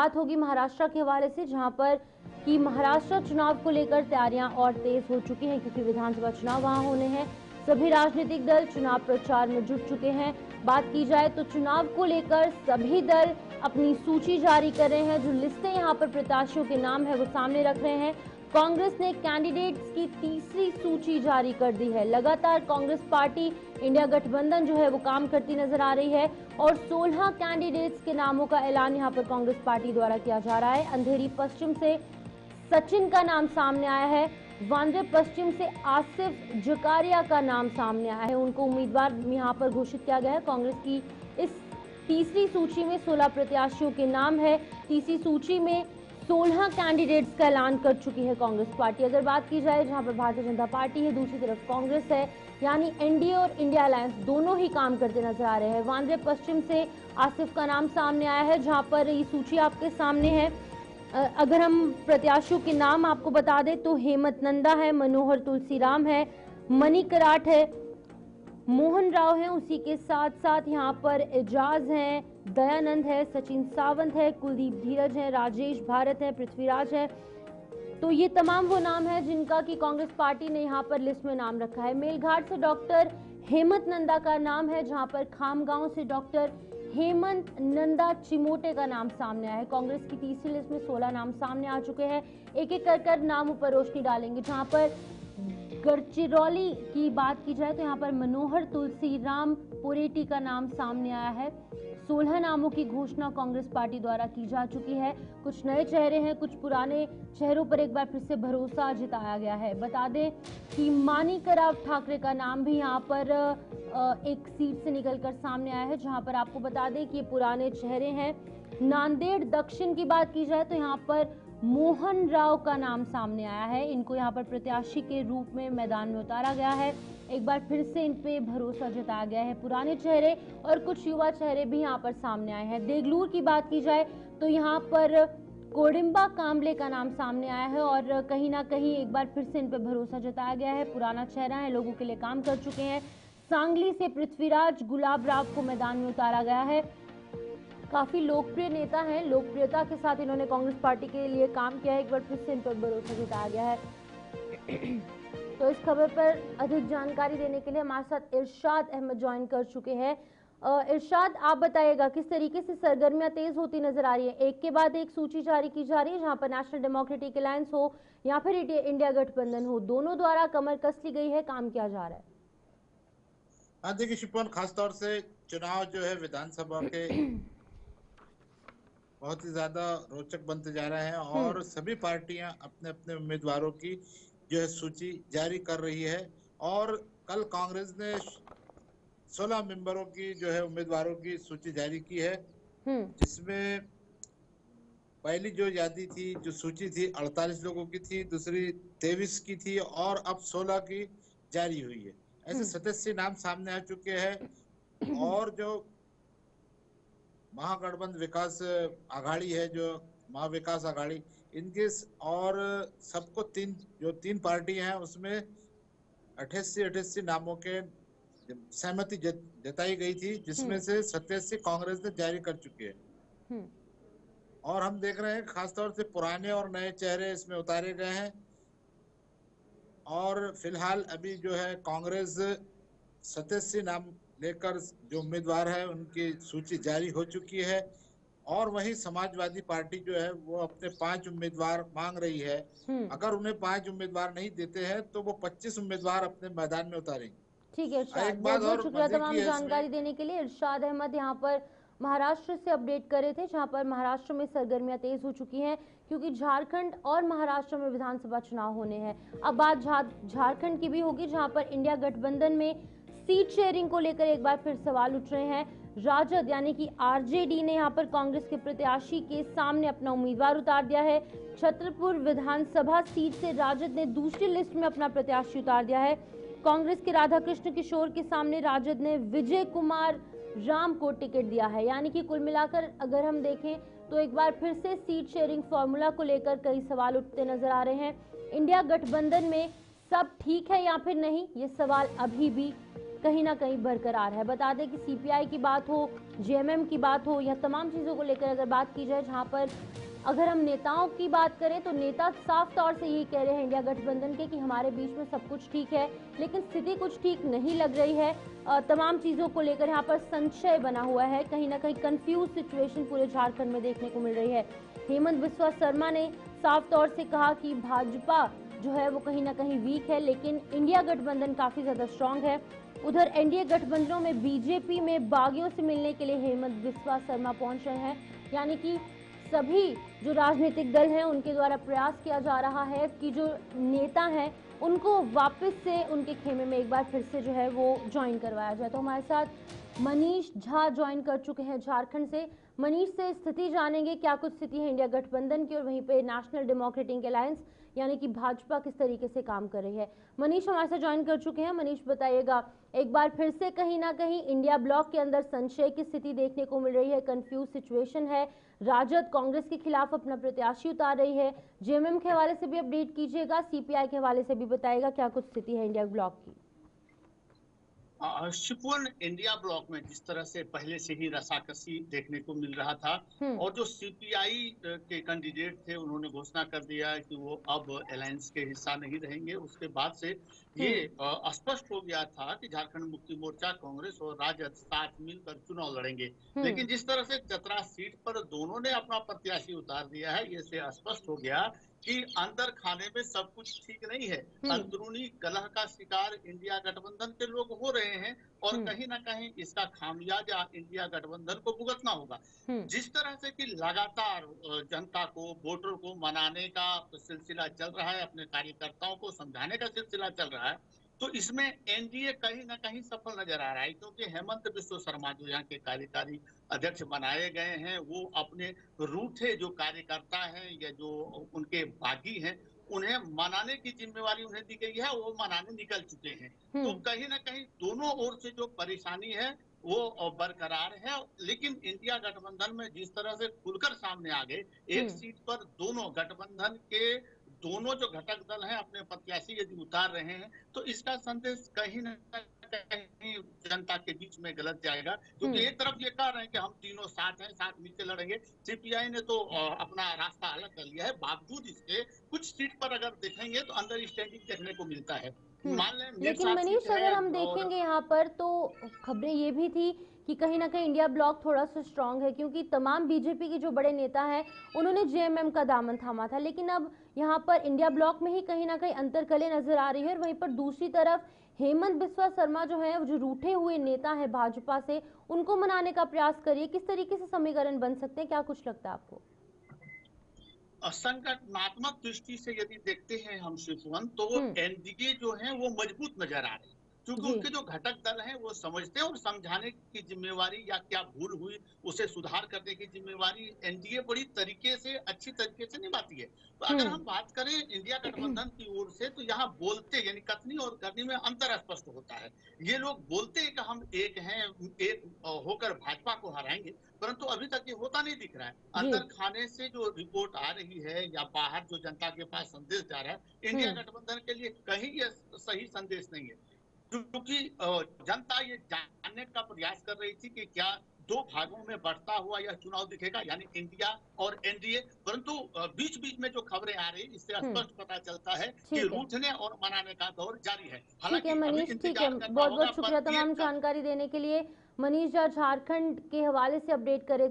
बात होगी महाराष्ट्र के हवाले से, जहां पर कि महाराष्ट्र चुनाव को लेकर तैयारियां और तेज हो चुकी हैं, क्योंकि विधानसभा चुनाव वहां होने हैं। सभी राजनीतिक दल चुनाव प्रचार में जुट चुके हैं। बात की जाए तो चुनाव को लेकर सभी दल अपनी सूची जारी कर रहे हैं। जो लिस्टें यहां पर प्रत्याशियों के नाम है वो सामने रख रहे हैं। कांग्रेस ने कैंडिडेट्स की तीसरी सूची जारी कर दी है। लगातार कांग्रेस पार्टी इंडिया गठबंधन जो है वो काम करती नजर आ रही है और 16 कैंडिडेट्स के नामों का ऐलान यहां पर कांग्रेस पार्टी द्वारा किया जा रहा है। अंधेरी पश्चिम से सचिन का नाम सामने आया है। वांद्रे पश्चिम से आसिफ जकारिया का नाम सामने आया है। उनको उम्मीदवार यहां पर घोषित किया गया है। कांग्रेस की इस तीसरी सूची में 16 प्रत्याशियों के नाम है। तीसरी सूची में 16 कैंडिडेट्स का ऐलान कर चुकी है कांग्रेस पार्टी। अगर बात की जाए जहां पर भारतीय जनता पार्टी है, दूसरी तरफ कांग्रेस है, यानी एनडीए और इंडिया अलायंस दोनों ही काम करते नजर आ रहे हैं। वांद्रे पश्चिम से आसिफ का नाम सामने आया है, जहां पर ये सूची आपके सामने है। अगर हम प्रत्याशियों के नाम आपको बता दें तो हेमंत नंदा है, मनोहर तुलसीराम है, मणि कराट है, मोहन राव है, उसी के साथ साथ यहाँ पर एजाज है, दयानंद है, सचिन सावंत है, कुलदीप धीरज है, राजेश भारत है, पृथ्वीराज है। तो ये तमाम वो नाम है जिनका कि कांग्रेस पार्टी ने यहाँ पर लिस्ट में नाम रखा है। मेलघाट से डॉक्टर हेमंत नंदा का नाम है, जहां पर खामगांव से डॉक्टर हेमंत नंदा चिमोटे का नाम सामने आया है। कांग्रेस की तीसरी लिस्ट में 16 नाम सामने आ चुके हैं। एक एक कर नामों पर रोशनी डालेंगे। जहां पर गढ़चिरौली की बात की जाए तो यहाँ पर मनोहर तुलसीराम पुरेटी का नाम सामने आया है। 16 नामों की घोषणा कांग्रेस पार्टी द्वारा की जा चुकी है। कुछ नए चेहरे हैं, कुछ पुराने चेहरों पर एक बार फिर से भरोसा जताया गया है। बता दें कि माणिकराव ठाकरे का नाम भी यहाँ पर एक सीट से निकलकर सामने आया है, जहां पर आपको बता दें कि ये पुराने चेहरे हैं। नांदेड़ दक्षिण की बात की जाए तो यहाँ पर मोहन राव का नाम सामने आया है। इनको यहाँ पर प्रत्याशी के रूप में मैदान में उतारा गया है। एक बार फिर से इन पे भरोसा जताया गया है। पुराने चेहरे और कुछ युवा चेहरे भी यहाँ पर सामने आए हैं। देगलूर की बात की जाए तो यहाँ पर कोडिम्बा कांबले का नाम सामने आया है और कहीं ना कहीं एक बार फिर से इन पे भरोसा जताया गया है। पुराना चेहरा है, लोगों के लिए काम कर चुके हैं। सांगली से पृथ्वीराज गुलाब राव को मैदान में उतारा गया है। काफी लोकप्रिय नेता हैं, लोकप्रियता के साथ इन्होंने कांग्रेस पार्टी के लिए काम किया है। एक बार फिर से इन पर भरोसा जताया गया है। तो इस खबर पर अधिक जानकारी देने के लिए हमारे साथ इरशाद अहमद ज्वाइन कर चुके हैं। इरशाद, आप बताइएगा किस तरीके से सरगर्मियां तेज होती नजर आ रही है। एक के बाद एक सूची जारी की जा रही है, जहां पर नेशनल डेमोक्रेटिक अलायंस हो या फिर इंडिया गठबंधन हो, दोनों द्वारा कमर कस ली गई है, काम किया जा रहा है। हाँ देखिए शिपन, खासतौर से चुनाव जो है विधानसभा के बहुत ही ज्यादा रोचक बनते जा रहे हैं और सभी पार्टियां अपने अपने उम्मीदवारों की जो है सूची जारी कर रही है। और कल कांग्रेस ने 16 मेंबरों की जो है उम्मीदवारों की सूची जारी की है, जिसमें पहली जो यादी थी, जो सूची थी 48 लोगों की थी, दूसरी 23 की थी और अब 16 की जारी हुई है। ऐसे 87 नाम सामने आ चुके हैं। और जो महागठबंधन विकास आघाड़ी है, जो महाविकास आघाड़ी, इनके और सबको तीन पार्टियां हैं, उसमें 88 नामों के सहमति जताई गई थी, जिसमें से 87 कांग्रेस ने जारी कर चुकी है। और हम देख रहे हैं खासतौर से पुराने और नए चेहरे इसमें उतारे गए हैं। और फिलहाल अभी जो है कांग्रेस 87 नाम लेकर जो उम्मीदवार है उनकी सूची जारी हो चुकी है। और वहीं समाजवादी पार्टी जो है वो अपने 5 उम्मीदवार मांग रही है। अगर उन्हें 5 उम्मीदवार नहीं देते हैं तो वो 25 उम्मीदवार अपने मैदान में उतारेंगे। ठीक है इरशाद, एक बात बहुत बहुत और शुक्रिया मजे तमाम की है जानकारी देने के लिए। इरशाद अहमद यहाँ पर महाराष्ट्र से अपडेट कर रहे थे, जहां पर महाराष्ट्र में सरगर्मियां तेज हो चुकी हैं, क्योंकि झारखंड और महाराष्ट्र में विधानसभा चुनाव होने हैं। अब बात झारखंड की भी होगी, जहां पर इंडिया गठबंधन में सीट शेयरिंग को लेकर एक बार फिर सवाल उठ रहे हैं। राजद यानी कि आरजेडी ने यहाँ पर कांग्रेस के प्रत्याशी के सामने अपना उम्मीदवार उतार दिया है। छतरपुर विधानसभा सीट से राजद ने दूसरी लिस्ट में अपना प्रत्याशी उतार दिया है। कांग्रेस के राधाकृष्ण किशोर के सामने राजद ने विजय कुमार राम को टिकट दिया है। यानी कि कुल मिलाकर अगर हम देखें तो एक बार फिर से सीट शेयरिंग फॉर्मूला को लेकर कई सवाल उठते नजर आ रहे हैं। इंडिया गठबंधन में सब ठीक है या फिर नहीं, ये सवाल अभी भी कहीं ना कहीं बरकरार है। बता दें कि सीपीआई की बात हो, जेएमएम की बात हो, यह तमाम चीज़ों को लेकर अगर बात की जाए, जहां पर अगर हम नेताओं की बात करें तो नेता साफ तौर से यही कह रहे हैं इंडिया गठबंधन के कि हमारे बीच में सब कुछ ठीक है, लेकिन स्थिति कुछ ठीक नहीं लग रही है। तमाम चीज़ों को लेकर यहाँ पर संशय बना हुआ है, कहीं ना कहीं कंफ्यूज सिचुएशन पूरे झारखंड में देखने को मिल रही है। हेमंत बिस्वा शर्मा ने साफ तौर से कहा कि भाजपा जो है वो कहीं ना कहीं वीक है, लेकिन इंडिया गठबंधन काफी ज्यादा स्ट्रांग है। उधर एनडीए गठबंधनों में बीजेपी में बागियों से मिलने के लिए हेमंत बिस्वा शर्मा पहुंच रहे हैं, यानी कि सभी जो राजनीतिक दल हैं उनके द्वारा प्रयास किया जा रहा है कि जो नेता हैं उनको वापस से उनके खेमे में एक बार फिर से जो है वो ज्वाइन करवाया जाए। तो हमारे साथ मनीष झा ज्वाइन कर चुके हैं झारखंड से। मनीष से स्थिति जानेंगे, क्या कुछ स्थिति है इंडिया गठबंधन की, और वहीं पे नेशनल डेमोक्रेटिक अलायंस यानी कि भाजपा किस तरीके से काम कर रही है। मनीष हमारे साथ ज्वाइन कर चुके हैं। मनीष बताइएगा, एक बार फिर से कहीं ना कहीं इंडिया ब्लॉक के अंदर संशय की स्थिति देखने को मिल रही है, कंफ्यूज सिचुएशन है, राजद कांग्रेस के खिलाफ अपना प्रत्याशी उतार रही है। जेएमएम के हवाले से भी अपडेट कीजिएगा, सीपीआई के हवाले से भी बताइएगा क्या कुछ स्थिति है इंडिया ब्लॉक की। शिवपुर इंडिया ब्लॉक में जिस तरह से पहले से ही रसाकसी देखने को मिल रहा था, और जो सीपीआई के कैंडिडेट थे उन्होंने घोषणा कर दिया कि वो अब अलायंस के हिस्सा नहीं रहेंगे। उसके बाद से ये स्पष्ट हो गया था कि झारखंड मुक्ति मोर्चा, कांग्रेस और राजद साथ मिलकर चुनाव लड़ेंगे। लेकिन जिस तरह से चतरा सीट पर दोनों ने अपना प्रत्याशी उतार दिया है, ये से स्पष्ट हो गया कि अंदर खाने में सब कुछ ठीक नहीं है। अंदरूनी कलह का शिकार इंडिया गठबंधन के लोग हो रहे हैं, और कहीं ना कहीं इसका खामियाजा इंडिया गठबंधन को भुगतना होगा। जिस तरह से कि लगातार जनता को, वोटर को मनाने का सिलसिला चल रहा है, अपने कार्यकर्ताओं को समझाने का सिलसिला चल रहा है, तो इसमें एनडीए कहीं ना कहीं सफल नजर आ रहा है। क्योंकि हेमंत बिस्वा शर्मा जो यहाँ के कार्यकारी अध्यक्ष बनाए गए हैं, वो अपने रूठे जो कार्यकर्ता हैं या जो उनके बागी हैं, उन्हें मनाने की जिम्मेवारी उन्हें दी गई है, वो मनाने निकल चुके हैं। तो कहीं ना कहीं दोनों ओर से जो परेशानी है वो बरकरार है। लेकिन इंडिया गठबंधन में जिस तरह से खुलकर सामने आ गए, एक सीट पर दोनों गठबंधन के दोनों जो घटक दल हैं अपने प्रत्याशी यदि उतार रहे हैं, तो इसका संदेश कहीं न कहीं जनता के बीच में गलत जाएगा। क्योंकि एक तरफ ये कह रहे हैं कि हम तीनों साथ हैं, साथ मिलकर लड़ेंगे। सीपीआई ने तो अपना रास्ता अलग कर लिया है। बावजूद इसके कुछ सीट पर अगर देखेंगे तो अंदर स्टैंडिंग देखने को मिलता है। मान लें, लेकिन मनीष अगर हम देखेंगे यहाँ पर तो खबरें ये भी थी कि कहीं ना कहीं इंडिया ब्लॉक थोड़ा सा स्ट्रांग है, क्योंकि तमाम बीजेपी के जो बड़े नेता हैं उन्होंने जेएमएम का दामन थामा था। लेकिन अब यहाँ पर इंडिया ब्लॉक में ही कहीं ना कहीं अंतरकलें नजर आ रही है। और वहीं पर दूसरी तरफ हेमंत बिस्वा शर्मा जो है, जो रूठे हुए नेता है भाजपा से, उनको मनाने का प्रयास करिए। किस तरीके से समीकरण बन सकते हैं, क्या कुछ लगता है आपको? संगठनात्मक दृष्टि से यदि देखते हैं हम शिवपुर, तो एनडीए जो है वो मजबूत नजर आ रही है। क्योंकि उनके जो घटक दल हैं वो समझते हैं, और समझाने की जिम्मेवारी या क्या भूल हुई उसे सुधार करने की जिम्मेवारी एनडीए बड़ी तरीके से, अच्छी तरीके से निभाती है। तो अगर हम बात करें इंडिया गठबंधन की ओर से, तो यहाँ बोलते यानी कथनी और करनी में अंतर स्पष्ट होता है। ये लोग बोलते हैं कि हम एक हैं, एक होकर भाजपा को हराएंगे, परंतु अभी तक ये होता नहीं दिख रहा है। अंदर खाने से जो रिपोर्ट आ रही है या बाहर जो जनता के पास संदेश जा रहा है, इंडिया गठबंधन के लिए कहीं ये सही संदेश नहीं है। क्योंकि जनता ये जानने का प्रयास कर रही थी कि क्या दो भागों में बढ़ता हुआ यह चुनाव दिखेगा, यानी इंडिया और एनडीए। परंतु बीच बीच में जो खबरें आ रही, इससे स्पष्ट पता चलता है कि रूठने और मनाने का दौर जारी है। ठीक है मनीष, ठीक है, बहुत बहुत शुक्रिया तमाम जानकारी देने के लिए। मनीष झा झारखंड के हवाले से अपडेट करे।